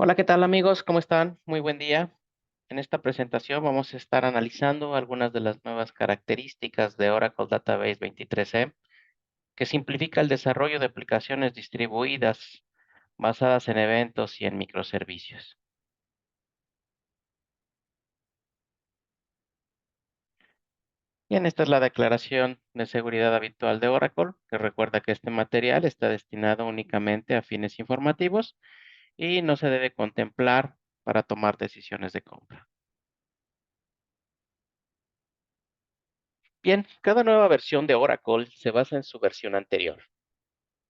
Hola, ¿qué tal amigos? ¿Cómo están? Muy buen día. En esta presentación vamos a estar analizando algunas de las nuevas características de Oracle Database 23e que simplifica el desarrollo de aplicaciones distribuidas basadas en eventos y en microservicios. Bien, esta es la declaración de seguridad habitual de Oracle, que recuerda que este material está destinado únicamente a fines informativos y no se debe contemplar para tomar decisiones de compra. Bien, cada nueva versión de Oracle se basa en su versión anterior.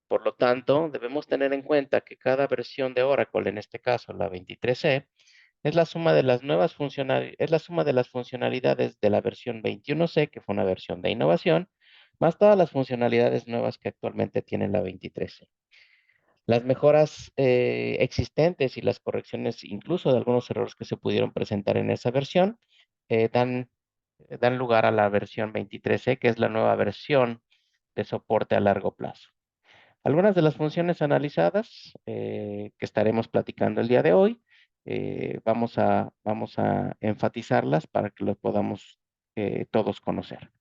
Por lo tanto, debemos tener en cuenta que cada versión de Oracle, en este caso la 23e, es la suma de es la suma de las funcionalidades de la versión 21c, que fue una versión de innovación, más todas las funcionalidades nuevas que actualmente tiene la 23c. Las mejoras existentes y las correcciones, incluso de algunos errores que se pudieron presentar en esa versión, dan lugar a la versión 23C, que es la nueva versión de soporte a largo plazo. Algunas de las funciones analizadas que estaremos platicando el día de hoy, vamos a enfatizarlas para que lo podamos todos conocer.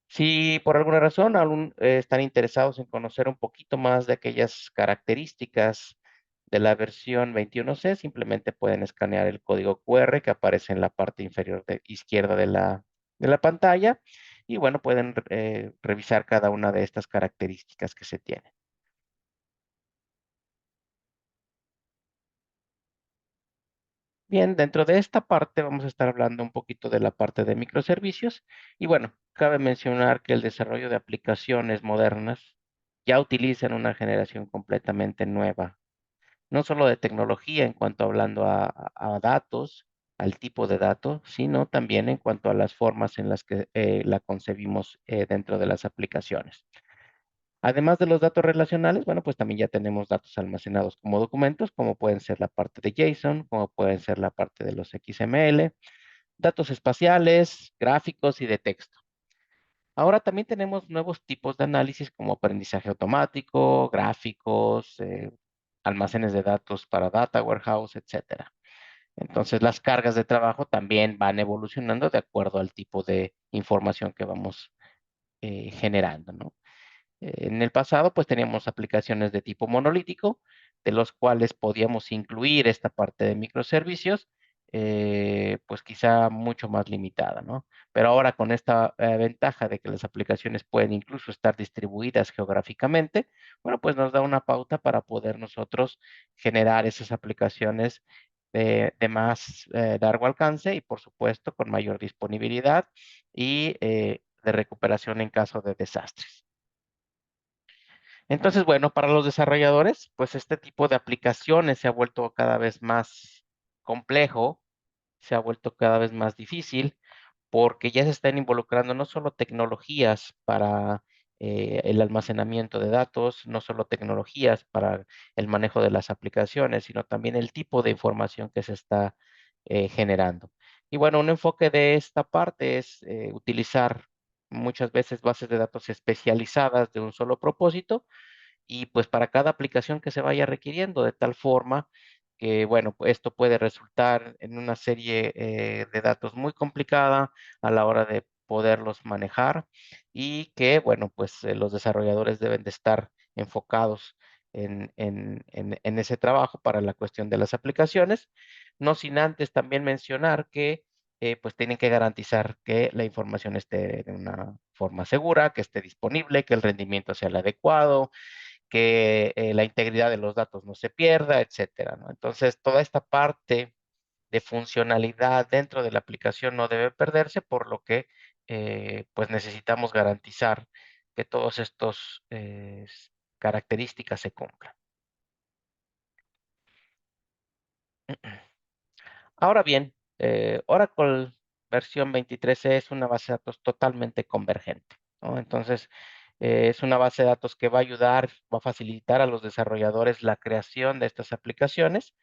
Si por alguna razón aún están interesados en conocer un poquito más de aquellas características de la versión 21C, simplemente pueden escanear el código QR que aparece en la parte inferior izquierda de la pantalla y bueno, pueden revisar cada una de estas características que se tienen. Bien, dentro de esta parte vamos a estar hablando un poquito de la parte de microservicios y bueno, cabe mencionar que el desarrollo de aplicaciones modernas ya utilizan una generación completamente nueva, no solo de tecnología en cuanto hablando a datos, al tipo de datos, sino también en cuanto a las formas en las que la concebimos dentro de las aplicaciones. Además de los datos relacionales, bueno, pues también ya tenemos datos almacenados como documentos, como pueden ser la parte de JSON, como pueden ser la parte de los XML, datos espaciales, gráficos y de texto. Ahora también tenemos nuevos tipos de análisis como aprendizaje automático, gráficos, almacenes de datos para data warehouse, etcétera. Entonces, las cargas de trabajo también van evolucionando de acuerdo al tipo de información que vamos generando, ¿no? En el pasado, pues teníamos aplicaciones de tipo monolítico, de los cuales podíamos incluir esta parte de microservicios, pues quizá mucho más limitada, ¿no? Pero ahora con esta ventaja de que las aplicaciones pueden incluso estar distribuidas geográficamente, bueno, pues nos da una pauta para poder nosotros generar esas aplicaciones de más largo alcance y, por supuesto, con mayor disponibilidad y de recuperación en caso de desastres. Entonces, bueno, para los desarrolladores, pues este tipo de aplicaciones se ha vuelto cada vez más complejo, se ha vuelto cada vez más difícil, porque ya se están involucrando no solo tecnologías para el almacenamiento de datos, no solo tecnologías para el manejo de las aplicaciones, sino también el tipo de información que se está generando. Y bueno, un enfoque de esta parte es utilizar muchas veces bases de datos especializadas de un solo propósito y pues para cada aplicación que se vaya requiriendo, de tal forma que, bueno, pues esto puede resultar en una serie de datos muy complicada a la hora de poderlos manejar y que, bueno, pues los desarrolladores deben de estar enfocados en ese trabajo para la cuestión de las aplicaciones, no sin antes también mencionar que pues tienen que garantizar que la información esté de una forma segura, que esté disponible, que el rendimiento sea el adecuado, que la integridad de los datos no se pierda, etcétera, ¿no? Entonces, toda esta parte de funcionalidad dentro de la aplicación no debe perderse, por lo que pues necesitamos garantizar que todos estos características se cumplan. Ahora bien, Oracle versión 23 es una base de datos totalmente convergente, ¿no? Entonces, es una base de datos que va a ayudar, va a facilitar a los desarrolladores la creación de estas aplicaciones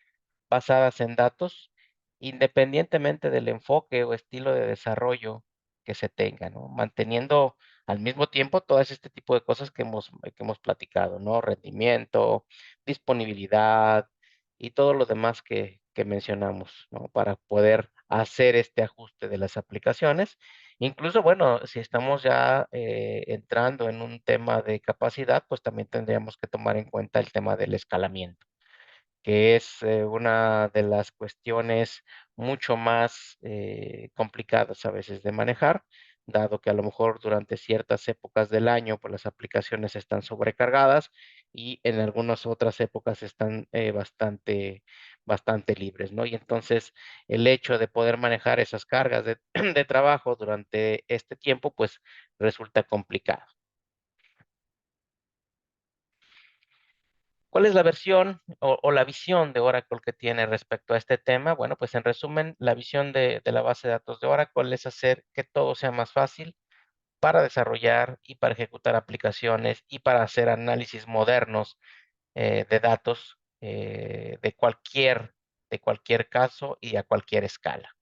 basadas en datos, independientemente del enfoque o estilo de desarrollo que se tenga, ¿no? Manteniendo al mismo tiempo todas este tipo de cosas que hemos platicado, ¿no? Rendimiento, disponibilidad y todo lo demás que mencionamos, ¿no? Para poder hacer este ajuste de las aplicaciones. Incluso, bueno, si estamos ya entrando en un tema de capacidad, pues también tendríamos que tomar en cuenta el tema del escalamiento, que es una de las cuestiones mucho más complicadas a veces de manejar, dado que a lo mejor durante ciertas épocas del año, pues las aplicaciones están sobrecargadas y en algunas otras épocas están bastante libres, ¿no? Y entonces el hecho de poder manejar esas cargas de, de trabajo durante este tiempo, pues resulta complicado. ¿Cuál es la versión o la visión de Oracle que tiene respecto a este tema? Bueno, pues en resumen, la visión de la base de datos de Oracle es hacer que todo sea más fácil para desarrollar y para ejecutar aplicaciones y para hacer análisis modernos de datos de cualquier caso y a cualquier escala.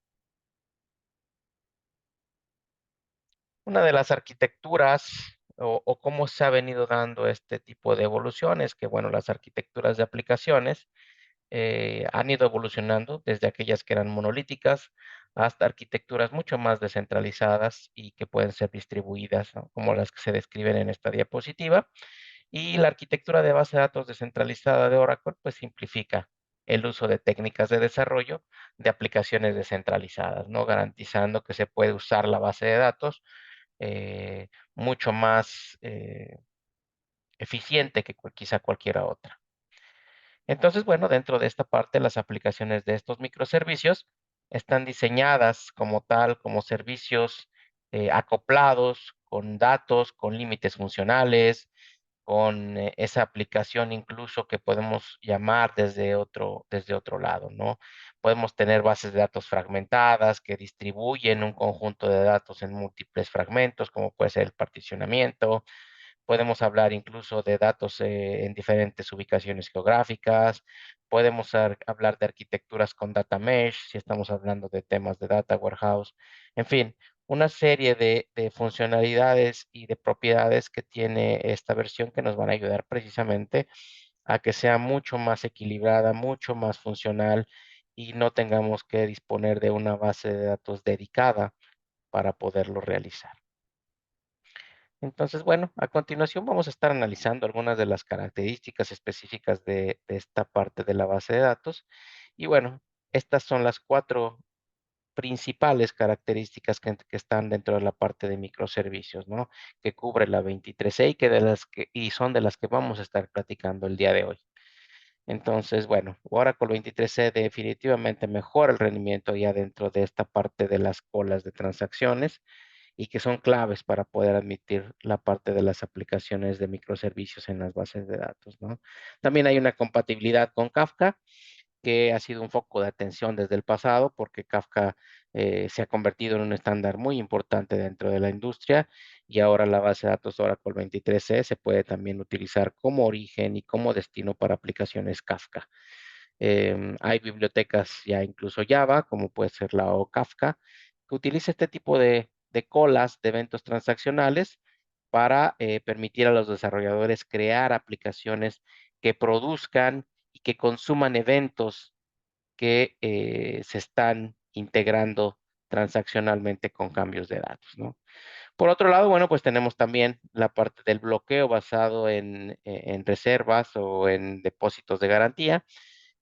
Una de las arquitecturas o cómo se ha venido dando este tipo de evoluciones, que bueno, las arquitecturas de aplicaciones han ido evolucionando desde aquellas que eran monolíticas hasta arquitecturas mucho más descentralizadas y que pueden ser distribuidas, ¿no? Como las que se describen en esta diapositiva. Y la arquitectura de base de datos descentralizada de Oracle, pues simplifica el uso de técnicas de desarrollo de aplicaciones descentralizadas, ¿no? Garantizando que se puede usar la base de datos mucho más eficiente que quizá cualquiera otra. Entonces, bueno, dentro de esta parte, las aplicaciones de estos microservicios están diseñadas como tal, como servicios acoplados, con datos, con límites funcionales, con esa aplicación incluso que podemos llamar desde otro lado, ¿no? Podemos tener bases de datos fragmentadas que distribuyen un conjunto de datos en múltiples fragmentos, como puede ser el particionamiento. Podemos hablar incluso de datos en diferentes ubicaciones geográficas. Podemos hablar de arquitecturas con data mesh, si estamos hablando de temas de data warehouse. En fin, una serie de funcionalidades y de propiedades que tiene esta versión que nos van a ayudar precisamente a que sea mucho más equilibrada, mucho más funcional y no tengamos que disponer de una base de datos dedicada para poderlo realizar. Entonces, bueno, a continuación vamos a estar analizando algunas de las características específicas de esta parte de la base de datos. Y bueno, estas son las cuatro principales características que están dentro de la parte de microservicios, ¿no? Que cubre la 23E y son de las que vamos a estar platicando el día de hoy. Entonces, bueno, Oracle 23E definitivamente mejora el rendimiento ya dentro de esta parte de las colas de transacciones y que son claves para poder admitir la parte de las aplicaciones de microservicios en las bases de datos, ¿no? También hay una compatibilidad con Kafka, que ha sido un foco de atención desde el pasado, porque Kafka se ha convertido en un estándar muy importante dentro de la industria y ahora la base de datos Oracle 23C se puede también utilizar como origen y como destino para aplicaciones Kafka. Hay bibliotecas ya incluso Java, como puede ser la o Kafka, que utiliza este tipo de colas de eventos transaccionales para permitir a los desarrolladores crear aplicaciones que produzcan y que consuman eventos que se están integrando transaccionalmente con cambios de datos, ¿no? Por otro lado, bueno, pues tenemos también la parte del bloqueo basado en reservas o en depósitos de garantía,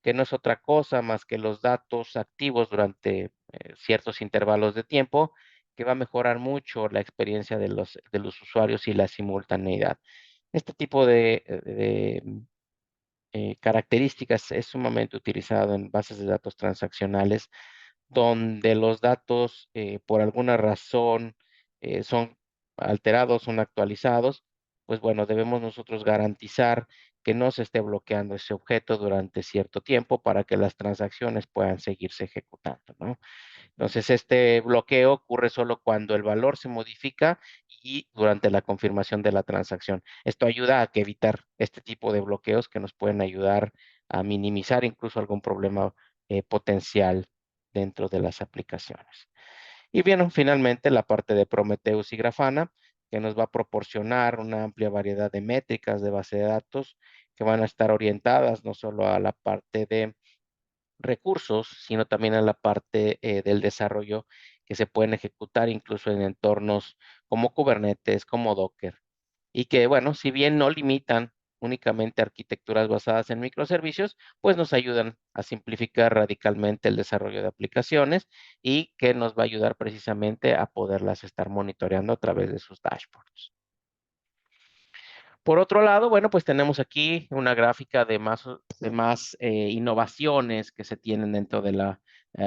que no es otra cosa más que los datos activos durante ciertos intervalos de tiempo, que va a mejorar mucho la experiencia de los usuarios y la simultaneidad. Este tipo de características es sumamente utilizado en bases de datos transaccionales donde los datos por alguna razón son alterados, son actualizados, pues bueno, debemos nosotros garantizar que no se esté bloqueando ese objeto durante cierto tiempo para que las transacciones puedan seguirse ejecutando, ¿no? Entonces, este bloqueo ocurre solo cuando el valor se modifica y durante la confirmación de la transacción. Esto ayuda a que evitar este tipo de bloqueos que nos pueden ayudar a minimizar incluso algún problema potencial dentro de las aplicaciones. Y bien, finalmente la parte de Prometheus y Grafana, que nos va a proporcionar una amplia variedad de métricas de base de datos que van a estar orientadas no solo a la parte de recursos, sino también a la parte del desarrollo que se pueden ejecutar incluso en entornos como Kubernetes, como Docker, y que, bueno, si bien no limitan únicamente arquitecturas basadas en microservicios, pues nos ayudan a simplificar radicalmente el desarrollo de aplicaciones y que nos va a ayudar precisamente a poderlas estar monitoreando a través de sus dashboards. Por otro lado, bueno, pues tenemos aquí una gráfica de más innovaciones que se tienen dentro de la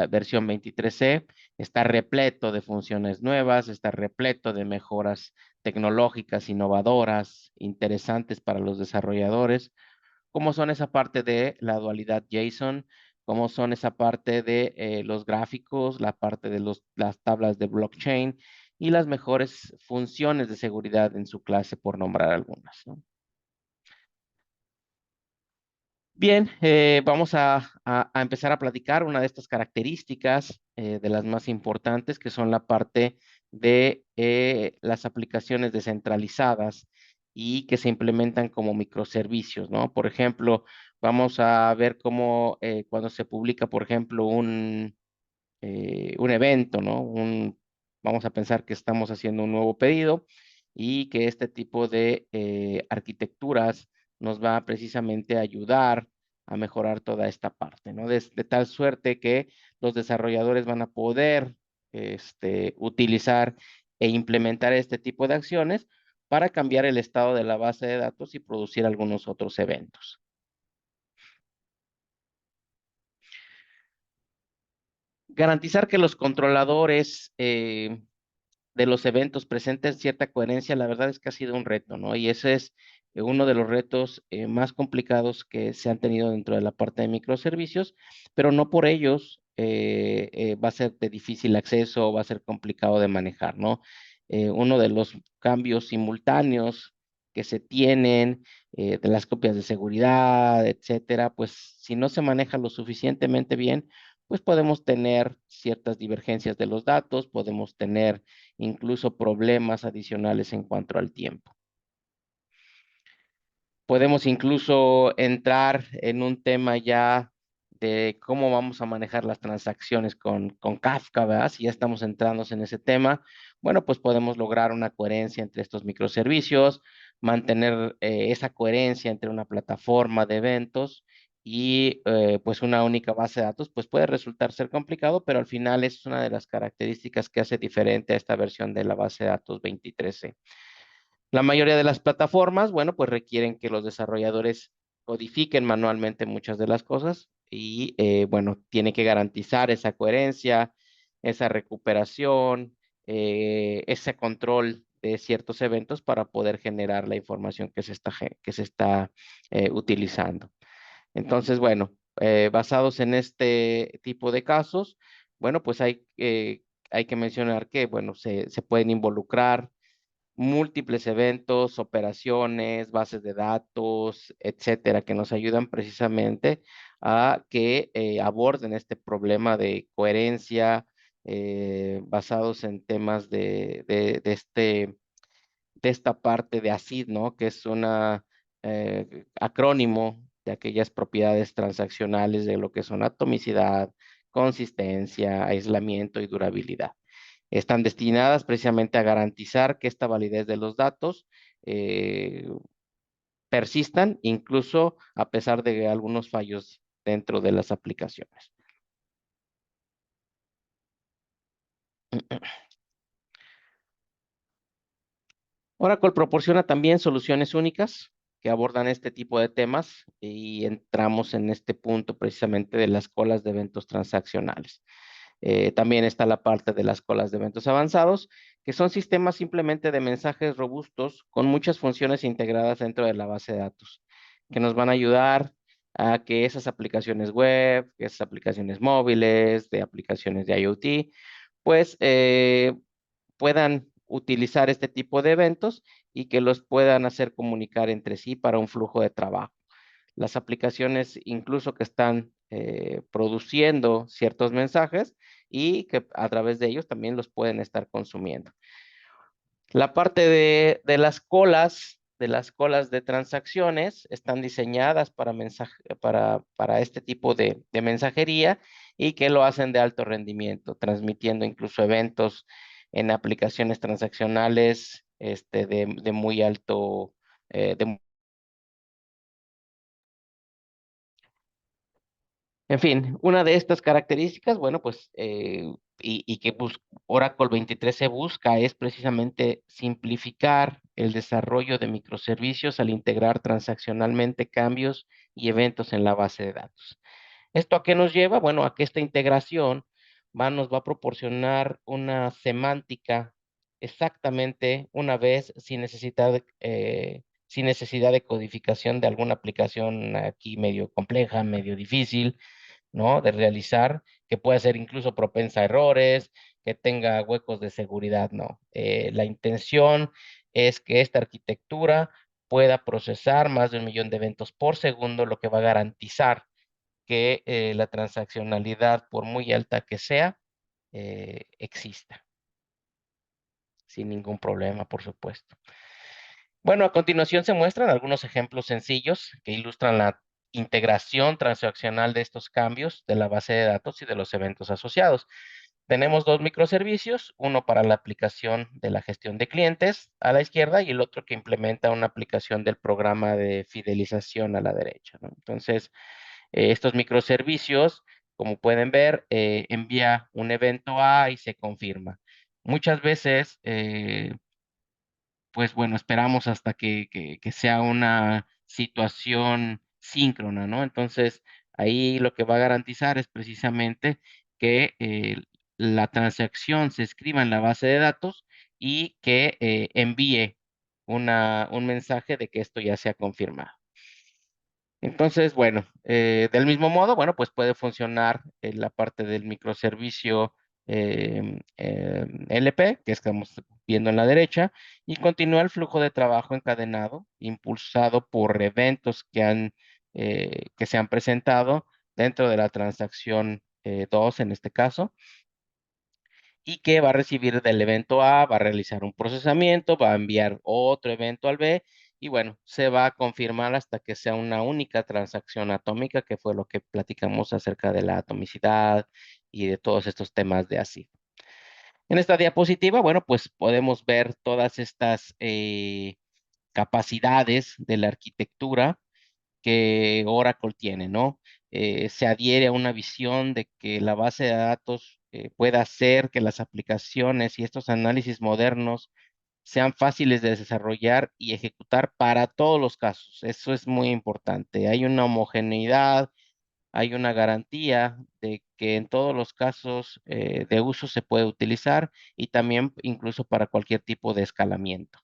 versión 23C. Está repleto de funciones nuevas, está repleto de mejoras tecnológicas, innovadoras, interesantes para los desarrolladores, como son esa parte de la dualidad JSON, como son esa parte de los gráficos, la parte de las tablas de blockchain y las mejores funciones de seguridad en su clase, por nombrar algunas, ¿no? Bien, vamos a empezar a platicar una de estas características de las más importantes, que son la parte de las aplicaciones descentralizadas y que se implementan como microservicios, ¿no? Por ejemplo, vamos a ver cómo cuando se publica, por ejemplo, un evento, ¿no? Vamos a pensar que estamos haciendo un nuevo pedido y que este tipo de arquitecturas nos va precisamente a ayudar a mejorar toda esta parte, ¿no? De tal suerte que los desarrolladores van a poder utilizar e implementar este tipo de acciones para cambiar el estado de la base de datos y producir algunos otros eventos. Garantizar que los controladores de los eventos presenten cierta coherencia, la verdad es que ha sido un reto, ¿no? Y ese es uno de los retos más complicados que se han tenido dentro de la parte de microservicios, pero no por ellos va a ser de difícil acceso o va a ser complicado de manejar, ¿no? Uno de los cambios simultáneos que se tienen de las copias de seguridad, etcétera, pues si no se maneja lo suficientemente bien, pues podemos tener ciertas divergencias de los datos, podemos tener incluso problemas adicionales en cuanto al tiempo. Podemos incluso entrar en un tema ya de cómo vamos a manejar las transacciones con Kafka, ¿verdad? Si ya estamos entrando en ese tema, bueno, pues podemos lograr una coherencia entre estos microservicios, mantener esa coherencia entre una plataforma de eventos y pues una única base de datos, pues puede resultar ser complicado, pero al final es una de las características que hace diferente a esta versión de la base de datos 23C. La mayoría de las plataformas, bueno, pues requieren que los desarrolladores codifiquen manualmente muchas de las cosas y, bueno, tiene que garantizar esa coherencia, esa recuperación, ese control de ciertos eventos para poder generar la información que se está utilizando. Entonces, bueno, basados en este tipo de casos, bueno, pues hay que mencionar que, bueno, se pueden involucrar múltiples eventos, operaciones, bases de datos, etcétera, que nos ayudan precisamente a que aborden este problema de coherencia basados en temas de esta parte de ACID, ¿no? Que es una acrónimo de aquellas propiedades transaccionales de lo que son atomicidad, consistencia, aislamiento y durabilidad. Están destinadas precisamente a garantizar que esta validez de los datos eh, persistan, incluso a pesar de algunos fallos dentro de las aplicaciones. Oracle proporciona también soluciones únicas que abordan este tipo de temas y entramos en este punto precisamente de las colas de eventos transaccionales. También está la parte de las colas de eventos avanzados, que son sistemas simplemente de mensajes robustos con muchas funciones integradas dentro de la base de datos, que nos van a ayudar a que esas aplicaciones web, esas aplicaciones móviles, de aplicaciones de IoT, pues puedan utilizar este tipo de eventos y que los puedan hacer comunicar entre sí para un flujo de trabajo. Las aplicaciones incluso que están produciendo ciertos mensajes y que a través de ellos también los pueden estar consumiendo. La parte de las colas de las colas de transacciones están diseñadas para este tipo de mensajería y que lo hacen de alto rendimiento, transmitiendo incluso eventos en aplicaciones transaccionales de muy alto, en fin, una de estas características, bueno, pues, y que Oracle 23 se busca es precisamente simplificar el desarrollo de microservicios al integrar transaccionalmente cambios y eventos en la base de datos. ¿Esto a qué nos lleva? Bueno, a que esta integración nos va a proporcionar una semántica exactamente una vez sin necesidad de codificación de alguna aplicación aquí medio compleja, medio difícil, ¿no? De realizar, que pueda ser incluso propensa a errores, que tenga huecos de seguridad, no. La intención es que esta arquitectura pueda procesar más de 1 millón de eventos por segundo, lo que va a garantizar que la transaccionalidad, por muy alta que sea, exista, sin ningún problema, por supuesto. Bueno, a continuación se muestran algunos ejemplos sencillos que ilustran la integración transaccional de estos cambios de la base de datos y de los eventos asociados. Tenemos dos microservicios, uno para la aplicación de la gestión de clientes a la izquierda y el otro que implementa una aplicación del programa de fidelización a la derecha, ¿no? Entonces, estos microservicios, como pueden ver, envía un evento A y se confirma. Muchas veces, pues bueno, esperamos hasta que sea una situación síncrona, ¿no? Entonces, ahí lo que va a garantizar es precisamente que la transacción se escriba en la base de datos y que envíe un mensaje de que esto ya se ha confirmado. Entonces, bueno, del mismo modo, bueno, pues puede funcionar en la parte del microservicio LP, que estamos viendo en la derecha, y continúa el flujo de trabajo encadenado, impulsado por eventos que se han presentado dentro de la transacción 2 en este caso, y que va a recibir del evento A, va a realizar un procesamiento, va a enviar otro evento al B y bueno, se va a confirmar hasta que sea una única transacción atómica, que fue lo que platicamos acerca de la atomicidad y de todos estos temas de ASIC. En esta diapositiva, bueno, pues podemos ver todas estas capacidades de la arquitectura que Oracle tiene, ¿no? Se adhiere a una visión de que la base de datos pueda hacer que las aplicaciones y estos análisis modernos sean fáciles de desarrollar y ejecutar para todos los casos. Eso es muy importante. Hay una homogeneidad, hay una garantía de que en todos los casos de uso se puede utilizar y también incluso para cualquier tipo de escalamiento.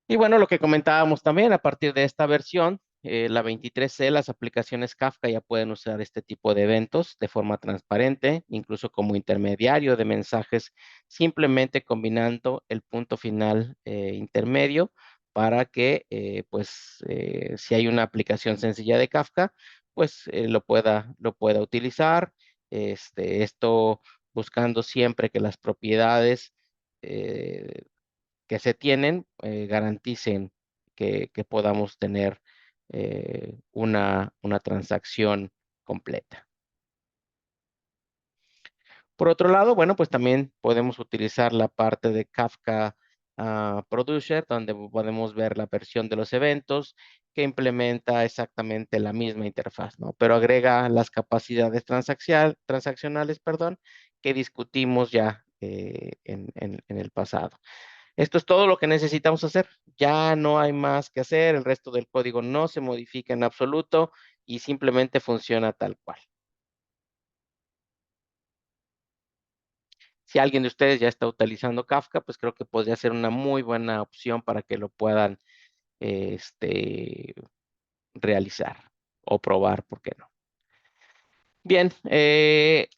Y bueno, lo que comentábamos también, a partir de esta versión, la 23C, las aplicaciones Kafka ya pueden usar este tipo de eventos de forma transparente, incluso como intermediario de mensajes, simplemente combinando el punto final intermedio para que, si hay una aplicación sencilla de Kafka, pues lo pueda utilizar. Esto buscando siempre que las propiedades eh, que se tienen garanticen que podamos tener una transacción completa. Por otro lado, bueno, pues también podemos utilizar la parte de Kafka Producer, donde podemos ver la versión de los eventos que implementa exactamente la misma interfaz, ¿no? Pero agrega las capacidades transaccionales, perdón, que discutimos ya en el pasado. Esto es todo lo que necesitamos hacer. Ya no hay más que hacer. El resto del código no se modifica en absoluto y simplemente funciona tal cual. Si alguien de ustedes ya está utilizando Kafka, pues creo que podría ser una muy buena opción para que lo puedan este, realizar o probar, ¿por qué no? Bien,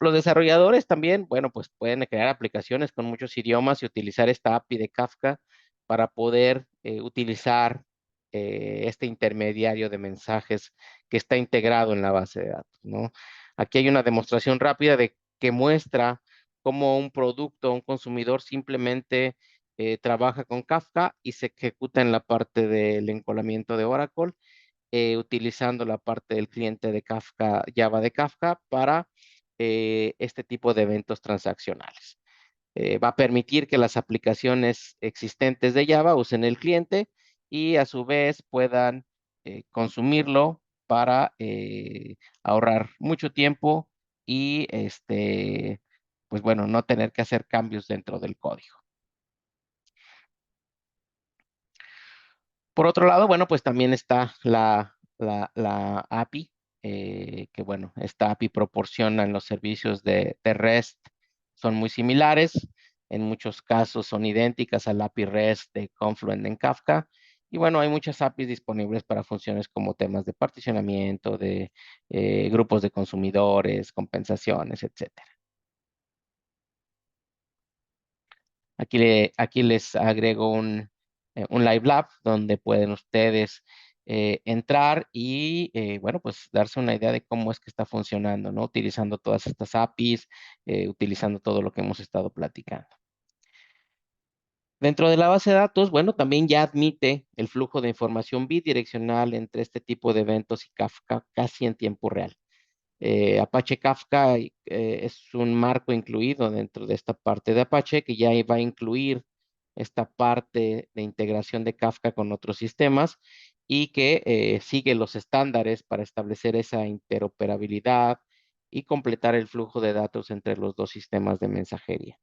los desarrolladores también, bueno, pues pueden crear aplicaciones con muchos idiomas y utilizar esta API de Kafka para poder utilizar este intermediario de mensajes que está integrado en la base de datos, ¿no? Aquí hay una demostración rápida de que muestra cómo un producto, un consumidor simplemente trabaja con Kafka y se ejecuta en la parte del encolamiento de Oracle, utilizando la parte del cliente de Kafka, Java de Kafka, para este tipo de eventos transaccionales. Va a permitir que las aplicaciones existentes de Java usen el cliente y a su vez puedan consumirlo para ahorrar mucho tiempo y pues bueno, no tener que hacer cambios dentro del código. Por otro lado, bueno, pues también está la API, que bueno, esta API proporciona en los servicios de REST, son muy similares, en muchos casos son idénticas al API REST de Confluent en Kafka, y bueno, hay muchas APIs disponibles para funciones como temas de particionamiento, de grupos de consumidores, compensaciones, etcétera. Aquí les agrego un Live Lab donde pueden ustedes entrar y, bueno, pues darse una idea de cómo es que está funcionando, ¿no? Utilizando todas estas APIs, utilizando todo lo que hemos estado platicando. Dentro de la base de datos, bueno, también ya admite el flujo de información bidireccional entre este tipo de eventos y Kafka casi en tiempo real. Apache Kafka es un marco incluido dentro de esta parte de Apache que ya va a incluir esta parte de integración de Kafka con otros sistemas y que sigue los estándares para establecer esa interoperabilidad y completar el flujo de datos entre los dos sistemas de mensajería.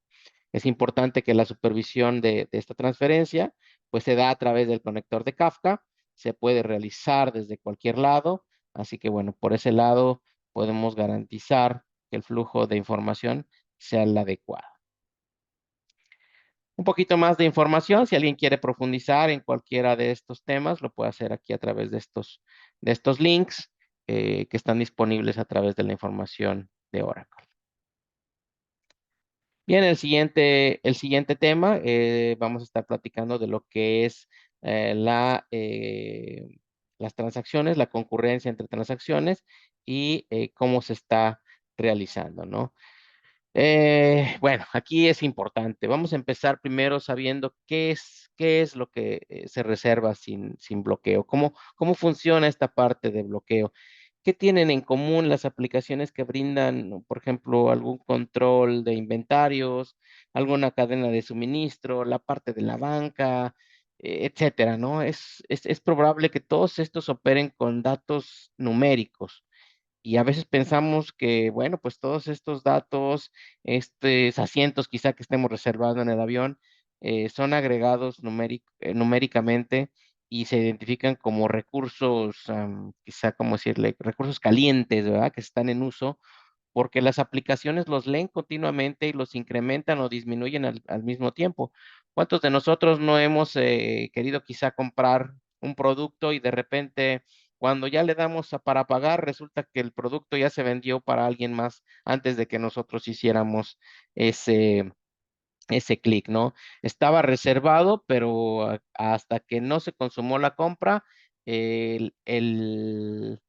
Es importante que la supervisión de esta transferencia pues se da a través del conector de Kafka, se puede realizar desde cualquier lado, así que bueno, por ese lado podemos garantizar que el flujo de información sea el adecuado. Un poquito más de información, si alguien quiere profundizar en cualquiera de estos temas, lo puede hacer aquí a través de estos links que están disponibles a través de la información de Oracle. Bien, el siguiente tema, vamos a estar platicando de lo que es las transacciones, la concurrencia entre transacciones y cómo se está realizando, ¿no? Bueno, aquí es importante. Vamos a empezar primero sabiendo qué es lo que se reserva sin bloqueo, cómo funciona esta parte de bloqueo. ¿Qué tienen en común las aplicaciones que brindan, por ejemplo, algún control de inventarios, alguna cadena de suministro, la parte de la banca, etcétera, ¿no? Es probable que todos estos operen con datos numéricos y a veces pensamos que, bueno, pues todos estos datos, estos asientos quizá que estemos reservando en el avión, son agregados numéricamente y se identifican como recursos, quizá, como decirle, recursos calientes, ¿verdad? Que están en uso porque las aplicaciones los leen continuamente y los incrementan o disminuyen al mismo tiempo. ¿Cuántos de nosotros no hemos querido quizá comprar un producto y de repente cuando ya le damos para pagar, resulta que el producto ya se vendió para alguien más antes de que nosotros hiciéramos ese, ese clic, ¿no? Estaba reservado, pero hasta que no se consumó la compra, el, el,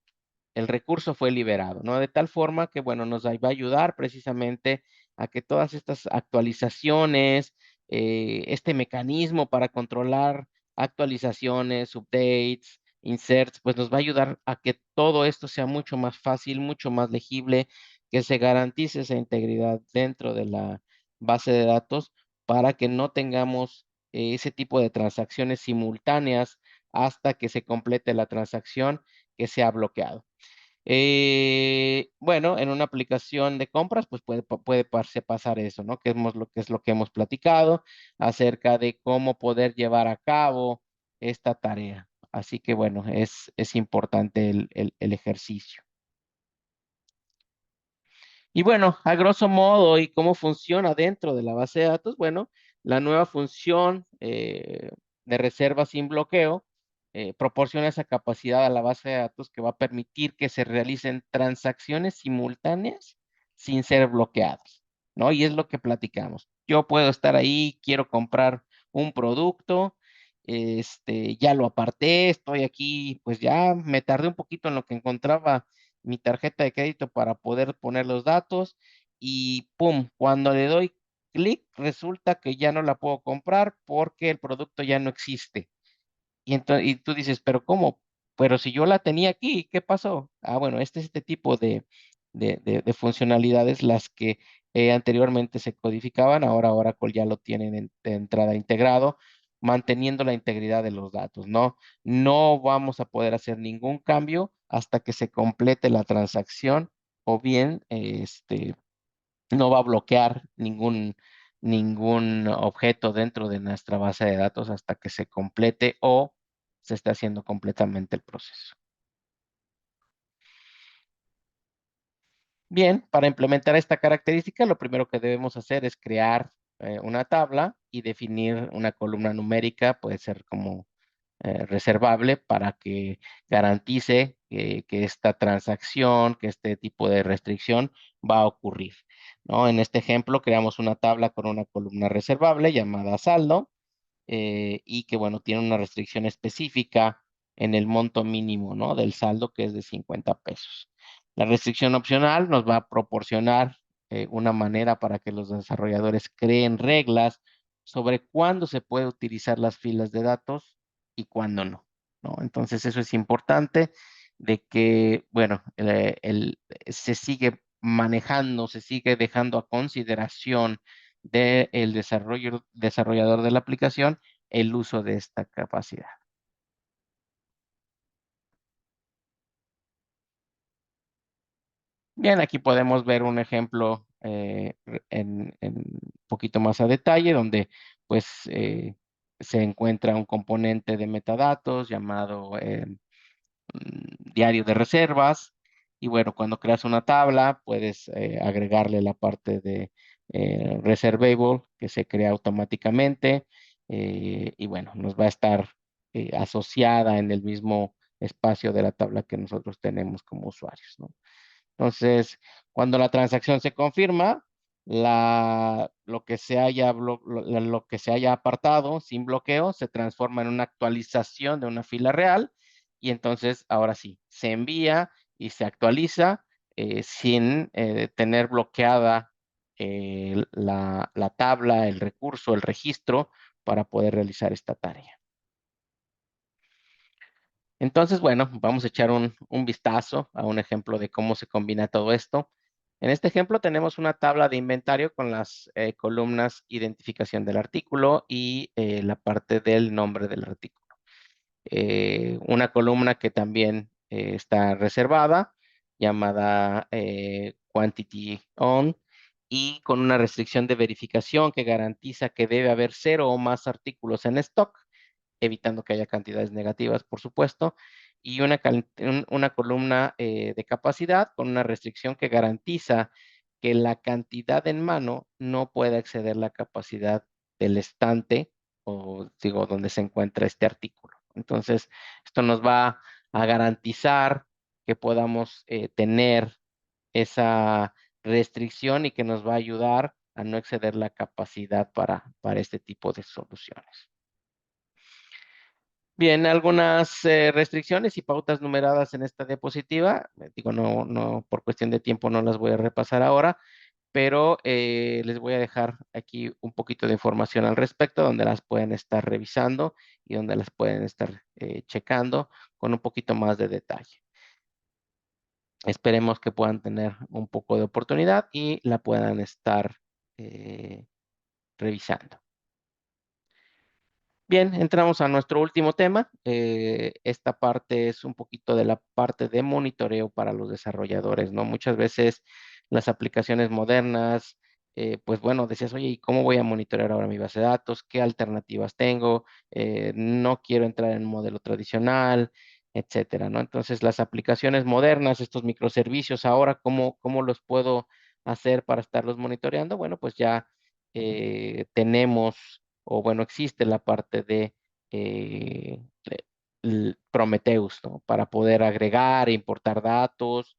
el recurso fue liberado, ¿no? De tal forma que, bueno, nos va a ayudar precisamente a que todas estas actualizaciones, este mecanismo para controlar actualizaciones, updates, inserts, pues nos va a ayudar a que todo esto sea mucho más fácil, mucho más legible, que se garantice esa integridad dentro de la base de datos para que no tengamos ese tipo de transacciones simultáneas hasta que se complete la transacción que se ha bloqueado. Bueno, en una aplicación de compras, pues puede pasar eso, ¿no? Que es lo que hemos platicado acerca de cómo poder llevar a cabo esta tarea. Así que bueno, es importante el ejercicio. Y bueno, a grosso modo, ¿y cómo funciona dentro de la base de datos? Bueno, la nueva función de reserva sin bloqueo proporciona esa capacidad a la base de datos que va a permitir que se realicen transacciones simultáneas sin ser bloqueadas, ¿no? Y es lo que platicamos. Yo puedo estar ahí, quiero comprar un producto, ya lo aparté, estoy aquí, pues ya me tardé un poquito en lo que encontraba mi tarjeta de crédito para poder poner los datos y pum, cuando le doy clic, resulta que ya no la puedo comprar porque el producto ya no existe. Y tú dices: "¿Pero cómo? Pero si yo la tenía aquí, ¿qué pasó?". Ah, bueno, este tipo de funcionalidades las que, anteriormente se codificaban, ahora Oracle ya lo tienen de entrada integrado, manteniendo la integridad de los datos, ¿no? No vamos a poder hacer ningún cambio hasta que se complete la transacción, o bien, no va a bloquear ningún objeto dentro de nuestra base de datos hasta que se complete o se esté haciendo completamente el proceso. Bien, para implementar esta característica, lo primero que debemos hacer es crear una tabla y definir una columna numérica, puede ser como reservable para que garantice que esta transacción, que este tipo de restricción va a ocurrir, ¿no? En este ejemplo, creamos una tabla con una columna reservable llamada saldo, y que, bueno, tiene una restricción específica en el monto mínimo, ¿no? Del saldo, que es de 50 pesos. La restricción opcional nos va a proporcionar una manera para que los desarrolladores creen reglas sobre cuándo se puede utilizar las filas de datos y cuándo no, ¿no? Entonces, eso es importante de que, bueno, se sigue manejando, se sigue dejando a consideración del desarrollador de la aplicación el uso de esta capacidad. Bien, aquí podemos ver un ejemplo en un poquito más a detalle, donde pues se encuentra un componente de metadatos llamado diario de reservas. Y bueno, cuando creas una tabla, puedes agregarle la parte de reservable que se crea automáticamente. Y bueno, nos va a estar asociada en el mismo espacio de la tabla que nosotros tenemos como usuarios, ¿no? Entonces, cuando la transacción se confirma, lo que se haya apartado sin bloqueo se transforma en una actualización de una fila real y entonces ahora sí, se envía y se actualiza sin tener bloqueada la tabla, el recurso, el registro para poder realizar esta tarea. Entonces, bueno, vamos a echar un vistazo a un ejemplo de cómo se combina todo esto. En este ejemplo tenemos una tabla de inventario con las columnas identificación del artículo y la parte del nombre del artículo. Una columna que también está reservada, llamada Quantity On, y con una restricción de verificación que garantiza que debe haber cero o más artículos en stock, evitando que haya cantidades negativas, por supuesto, y una columna de capacidad con una restricción que garantiza que la cantidad en mano no puede exceder la capacidad del estante o digo, donde se encuentra este artículo. Entonces, esto nos va a garantizar que podamos tener esa restricción y que nos va a ayudar a no exceder la capacidad para este tipo de soluciones. Bien, algunas restricciones y pautas numeradas en esta diapositiva. Digo, no, por cuestión de tiempo no las voy a repasar ahora, pero les voy a dejar aquí un poquito de información al respecto, donde las pueden estar revisando y donde las pueden estar checando con un poquito más de detalle. Esperemos que puedan tener un poco de oportunidad y la puedan estar eh, revisando. Bien, entramos a nuestro último tema. Esta parte es un poquito de la parte de monitoreo para los desarrolladores, ¿no? Muchas veces las aplicaciones modernas, pues bueno, decías, oye, ¿y cómo voy a monitorear ahora mi base de datos? ¿Qué alternativas tengo? No quiero entrar en un modelo tradicional, etcétera, ¿no? Entonces, las aplicaciones modernas, estos microservicios, ahora, ¿cómo los puedo hacer para estarlos monitoreando? Bueno, pues ya tenemos o bueno, existe la parte de Prometheus, ¿no? Para poder agregar e importar datos,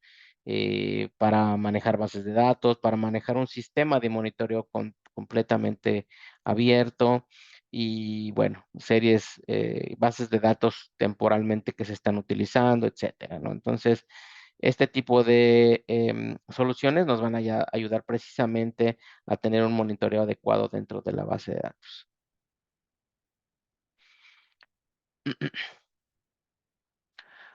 para manejar bases de datos, para manejar un sistema de monitoreo completamente abierto y bueno, bases de datos temporalmente que se están utilizando, etcétera, ¿no? Entonces, Este tipo de soluciones nos van a ayudar precisamente a tener un monitoreo adecuado dentro de la base de datos.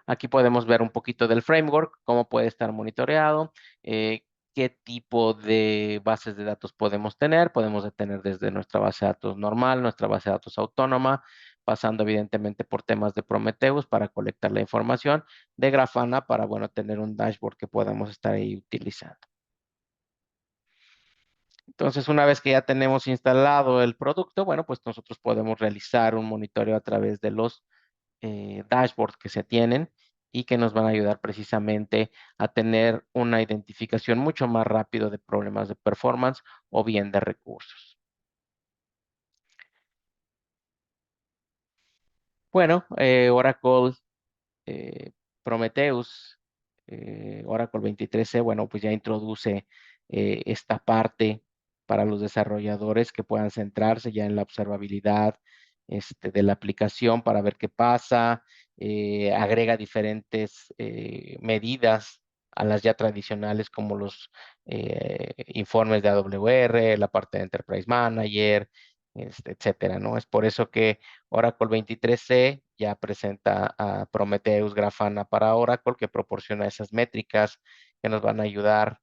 Aquí podemos ver un poquito del framework, cómo puede estar monitoreado, qué tipo de bases de datos podemos tener. Podemos tener desde nuestra base de datos normal, nuestra base de datos autónoma, pasando evidentemente por temas de Prometheus para colectar la información, de Grafana para, bueno, tener un dashboard que podamos estar ahí utilizando. Entonces, una vez que ya tenemos instalado el producto, bueno, pues nosotros podemos realizar un monitoreo a través de los dashboards que se tienen y que nos van a ayudar precisamente a tener una identificación mucho más rápido de problemas de performance o bien de recursos. Bueno, Oracle eh, Prometheus, Oracle 23C, bueno, pues ya introduce esta parte para los desarrolladores que puedan centrarse ya en la observabilidad de la aplicación para ver qué pasa, agrega diferentes medidas a las ya tradicionales como los informes de AWR, la parte de Enterprise Manager, etcétera, ¿no? Es por eso que Oracle 23C ya presenta a Prometheus Grafana para Oracle, que proporciona esas métricas que nos van a ayudar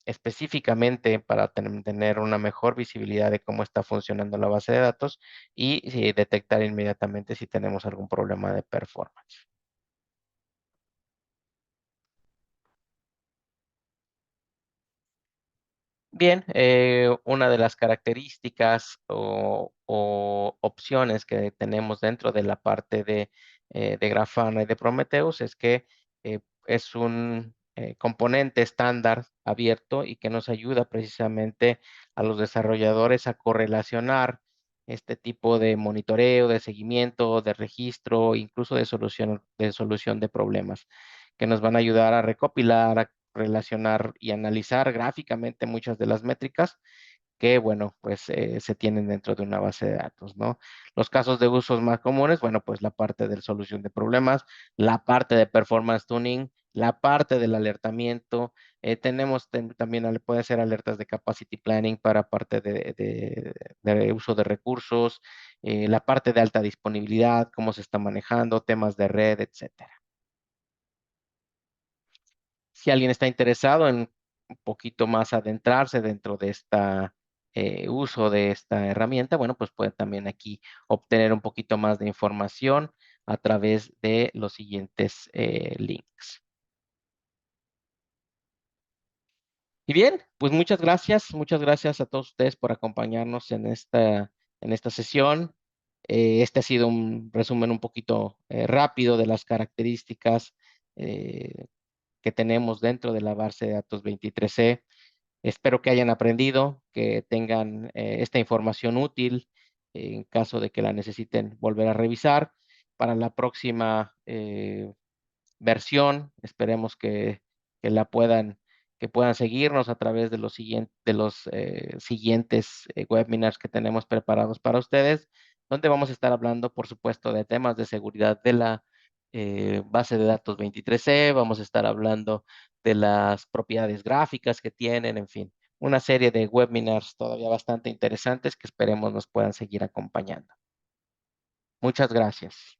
específicamente para tener una mejor visibilidad de cómo está funcionando la base de datos y detectar inmediatamente si tenemos algún problema de performance. Bien, una de las características o opciones que tenemos dentro de la parte de Grafana y de Prometheus es que es un componente estándar abierto y que nos ayuda precisamente a los desarrolladores a correlacionar este tipo de monitoreo, de seguimiento, de registro, incluso de solución de problemas, que nos van a ayudar a recopilar, a relacionar y analizar gráficamente muchas de las métricas que, bueno, pues se tienen dentro de una base de datos, ¿no? Los casos de usos más comunes, bueno, pues la parte de solución de problemas, la parte de performance tuning, la parte del alertamiento, tenemos también, puede ser alertas de capacity planning para parte de uso de recursos, la parte de alta disponibilidad, cómo se está manejando, temas de red, etcétera. Si alguien está interesado en un poquito más adentrarse dentro de esta uso de esta herramienta, bueno, pues puede también aquí obtener un poquito más de información a través de los siguientes links. Y bien, pues muchas gracias a todos ustedes por acompañarnos en esta sesión. Este ha sido un resumen un poquito rápido de las características que tenemos dentro de la base de datos 23C. Espero que hayan aprendido, que tengan esta información útil en caso de que la necesiten volver a revisar. Para la próxima versión, esperemos que la puedan, que puedan seguirnos a través de los siguientes webinars que tenemos preparados para ustedes, donde vamos a estar hablando, por supuesto, de temas de seguridad de la base de datos 23C, vamos a estar hablando de las propiedades gráficas que tienen, en fin, una serie de webinars todavía bastante interesantes que esperemos nos puedan seguir acompañando. Muchas gracias.